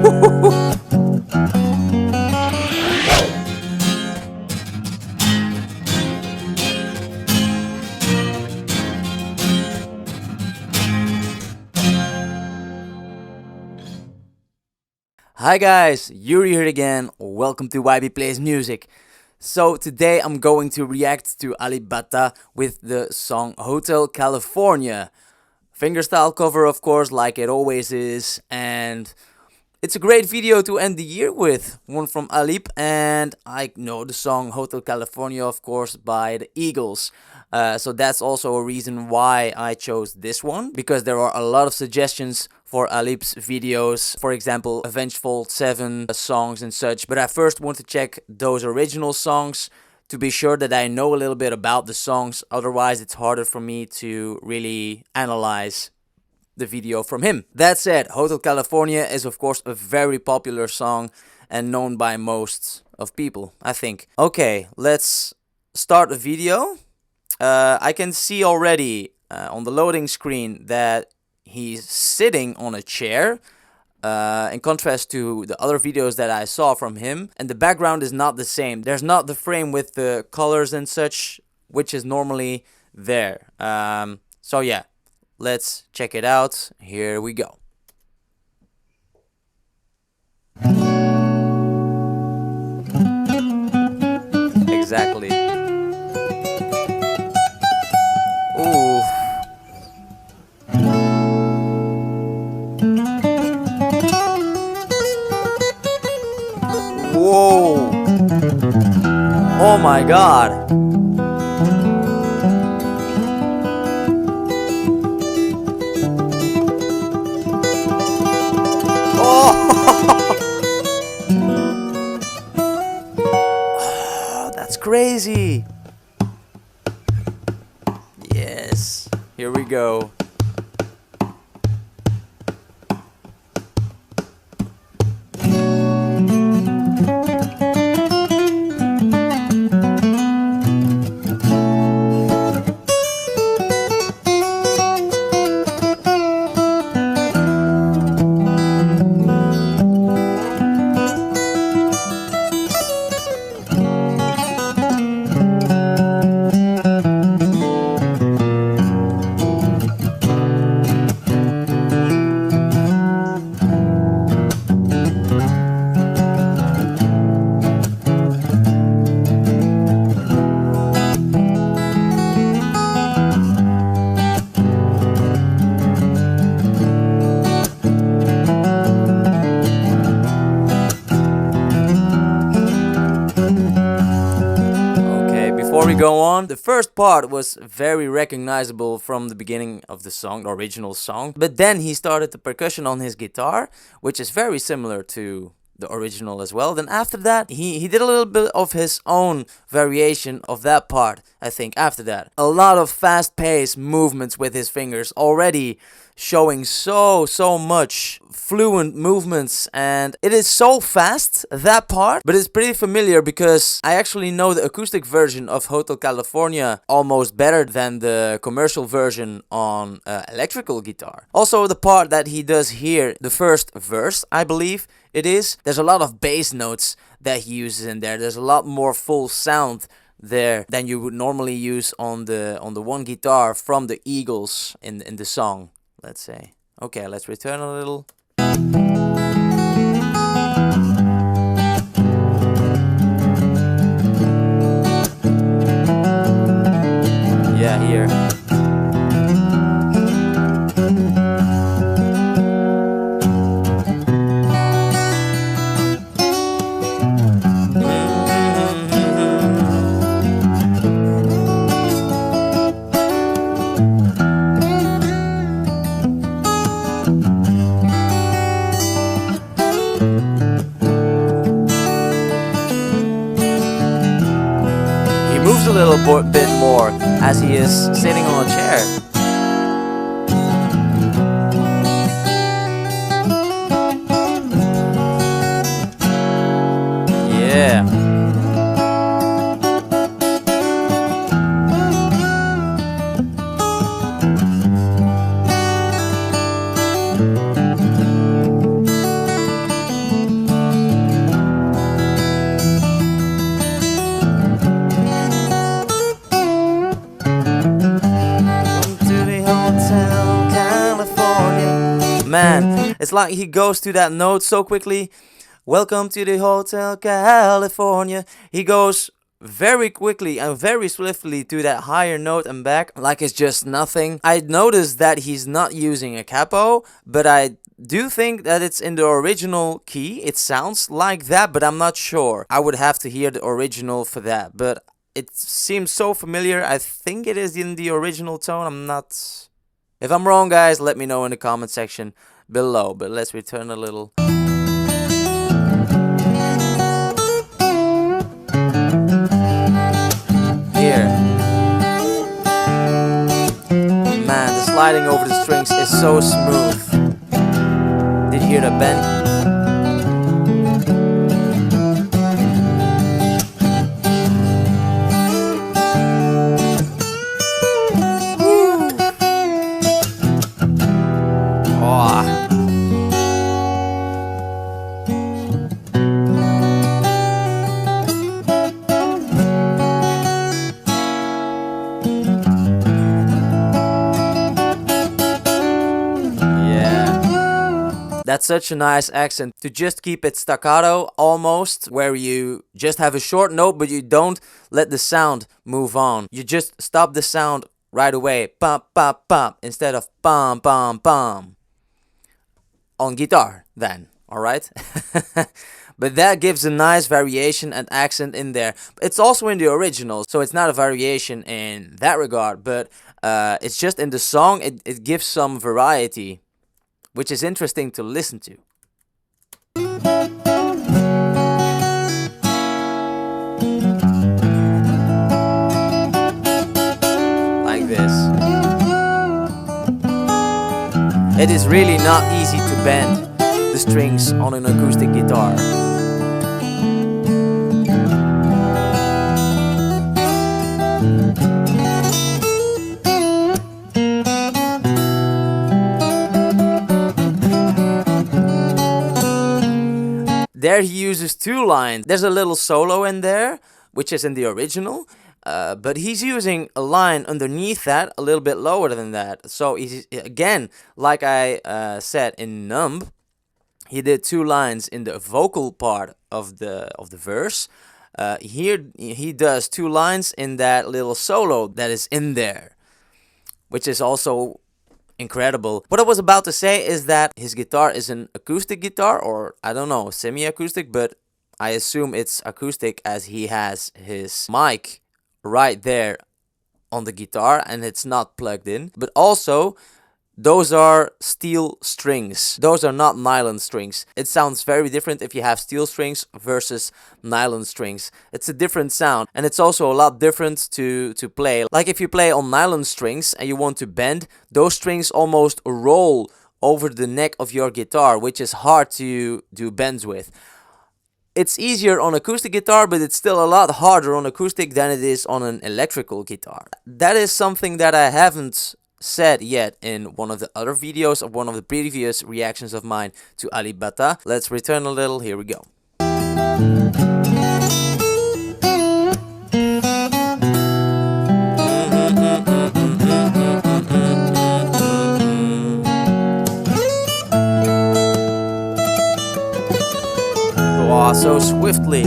Hi guys, Yuri here again. Welcome to YBPlaysMusic. So today I'm going to react to Alip Ba Ta with the song Hotel California. Fingerstyle cover, of course, like it always is, and it's a great video to end the year with. One from Alip, and I know the song Hotel California, of course, by the Eagles. So that's also a reason why I chose this one, because there are a lot of suggestions for Alip's videos, for example, Avengeful 7 songs and such. But I first want to check those original songs to be sure that I know a little bit about the songs. Otherwise, it's harder for me to really analyze the video from him. That said, Hotel California is of course a very popular song and known by most of people, I think. Okay, let's start the video. I can see already on the loading screen that he's sitting on a chair, in contrast to the other videos that I saw from him, and the background is not the same. There's not the frame with the colors and such, which is normally there. So yeah, let's check it out. Here we go. Exactly. Ooh. Whoa. Oh my god. Oh, that's crazy. Yes, here we go. Before we go on, the first part was very recognizable from the beginning of the song, the original song. But then he started the percussion on his guitar, which is very similar to the original as well. Then after that, he did a little bit of his own variation of that part, I think, after that. A lot of fast-paced movements with his fingers, already showing so much fluent movements, and it is so fast, that part, but it's pretty familiar because I actually know the acoustic version of Hotel California almost better than the commercial version on electrical guitar. Also, the part that he does here, the first verse, I believe it is, there's a lot of bass notes that he uses in there. There's a lot more full sound there than you would normally use on the one guitar from the Eagles in the song, let's say. Okay, let's return a little. Yeah, here. Moves a little bit more as he is sitting on a chair. Yeah. Hotel California. Man, it's like he goes to that note so quickly. Welcome to the Hotel California. He goes very quickly and very swiftly to that higher note and back like it's just nothing. I noticed that he's not using a capo, but I do think that it's in the original key. It sounds like that, but I'm not sure. I would have to hear the original for that, but it seems so familiar. I think it is in the original tone. I'm not... If I'm wrong, guys, let me know in the comment section below, but let's return a little. Here. Man, the sliding over the strings is so smooth. Did you hear that bend? That's such a nice accent to just keep it staccato almost, where you just have a short note but you don't let the sound move on. You just stop the sound right away. Pum, pum, pum, instead of pum, pum, pum. On guitar then, alright? But that gives a nice variation and accent in there. It's also in the original, so it's not a variation in that regard, but it's just in the song, it gives some variety, which is interesting to listen to. Like this. It is really not easy to bend the strings on an acoustic guitar. There he uses two lines. There's a little solo in there, which is in the original, but he's using a line underneath that, a little bit lower than that. So he's, again, like I said in Numb, he did two lines in the vocal part of the verse. Here he does two lines in that little solo that is in there, which is also incredible. What I was about to say is that his guitar is an acoustic guitar, or I don't know, semi-acoustic, but I assume it's acoustic as he has his mic right there on the guitar and it's not plugged in. But also, those are steel strings. Those are not nylon strings. It sounds very different if you have steel strings versus nylon strings. It's a different sound, and it's also a lot different to play. Like if you play on nylon strings and you want to bend, those strings almost roll over the neck of your guitar, which is hard to do bends with. It's easier on acoustic guitar, but it's still a lot harder on acoustic than it is on an electrical guitar. That is something that I haven't said yet in one of the other videos of one of the previous reactions of mine to Alip Ba Ta. Let's return a little. Here we go. Wow, so swiftly.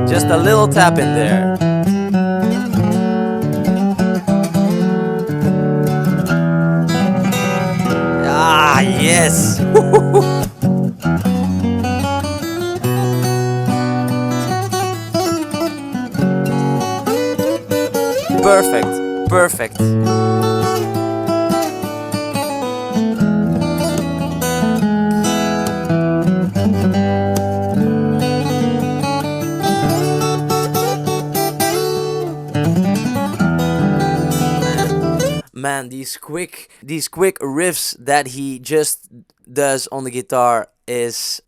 Just a little tap in there. Ah, yes! Perfect, perfect. Man, these quick riffs that he just does on the guitar is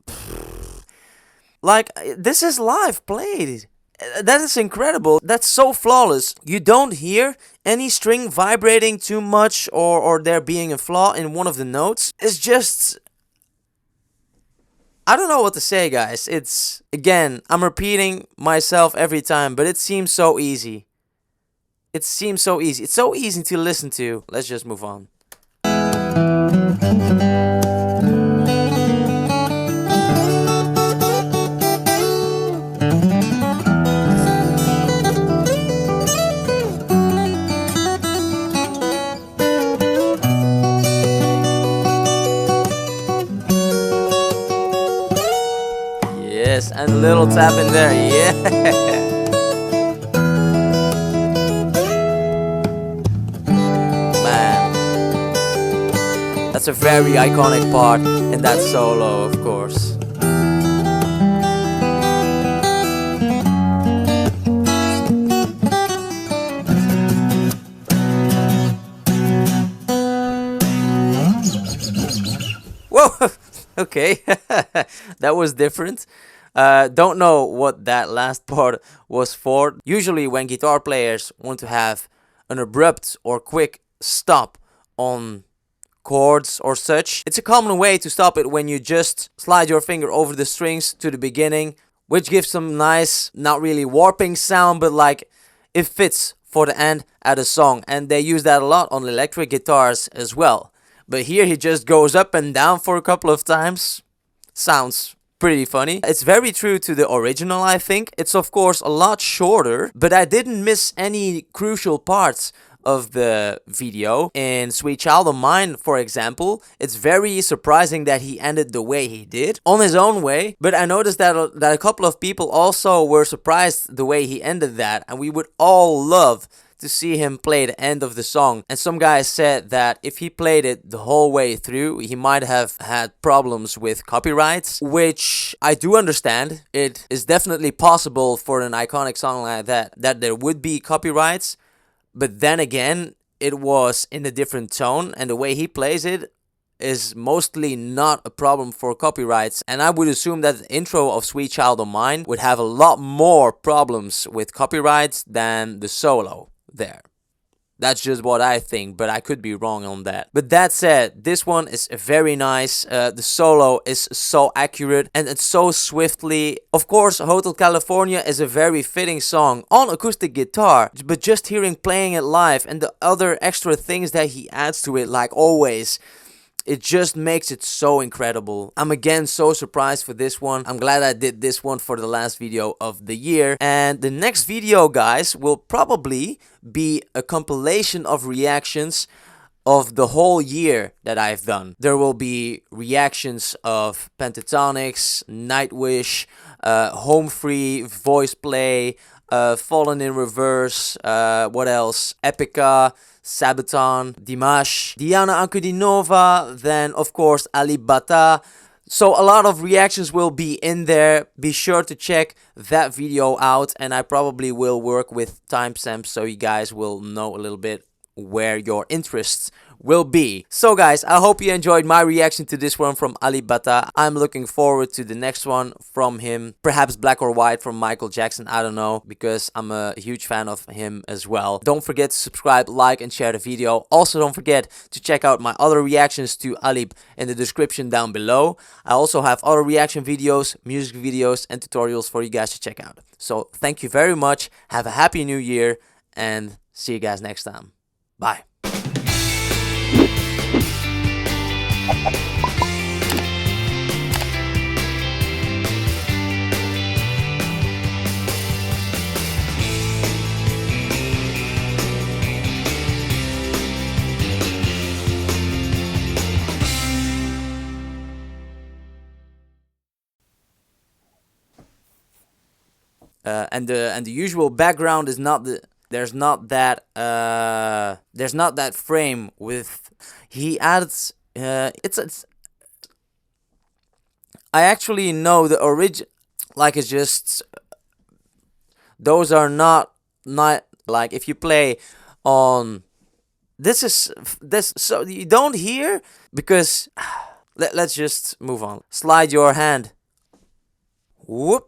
like, this is live played. That is incredible. That's so flawless. You don't hear any string vibrating too much or there being a flaw in one of the notes. It's just, I don't know what to say, guys. It's, again, I'm repeating myself every time, but it seems so easy. It seems so easy. It's so easy to listen to. Let's just move on. Yes, and a little tap in there. Yeah. Man, that's a very iconic part in that solo, of course. Whoa! Okay, that was different. Don't know what that last part was for. Usually, when guitar players want to have an abrupt or quick stop on chords or such, it's a common way to stop it when you just slide your finger over the strings to the beginning, which gives some nice, not really warping sound, but like it fits for the end at a song. And they use that a lot on electric guitars as well. But here he just goes up and down for a couple of times. Sounds pretty funny. It's very true to the original, I think. It's of course a lot shorter, but I didn't miss any crucial parts of the video. In Sweet Child of Mine, for example, it's very surprising that he ended the way he did, on his own way, but I noticed that a couple of people also were surprised the way he ended that, and we would all love to see him play the end of the song. And some guys said that if he played it the whole way through, he might have had problems with copyrights, which I do understand. It is definitely possible for an iconic song like that there would be copyrights, but then again, it was in a different tone, and the way he plays it is mostly not a problem for copyrights. And I would assume that the intro of Sweet Child of Mine would have a lot more problems with copyrights than the solo there. That's just what I think, but I could be wrong on that. But that said, this one is very nice. The solo is so accurate and it's so swiftly. Of course, Hotel California is a very fitting song on acoustic guitar, but just hearing playing it live and the other extra things that he adds to it, like always, it just makes it so incredible. I'm again so surprised for this one. I'm glad I did this one for the last video of the year. And the next video, guys, will probably be a compilation of reactions of the whole year that I've done. There will be reactions of Pentatonics, Nightwish, Home Free, Voice Play, Fallen in Reverse, what else? Epica, Sabaton, Dimash, Diana Ankudinova, then of course Alip Ba Ta. So a lot of reactions will be in there. Be sure to check that video out, and I probably will work with timestamps so you guys will know a little bit where your interests will be. So guys, I hope you enjoyed my reaction to this one from Alip Ba Ta. I'm looking forward to the next one from him. Perhaps Black or White from Michael Jackson, I don't know, because I'm a huge fan of him as well. Don't forget to subscribe, like and share the video. Also don't forget to check out my other reactions to Alip in the description down below. I also have other reaction videos, music videos and tutorials for you guys to check out. So thank you very much, have a happy new year and see you guys next time. Bye. And the usual background is not the there's not that frame with he adds it's I actually know the origin, like it's just those are not like if you play on this so you don't hear because let's just move on. Slide your hand. Whoop.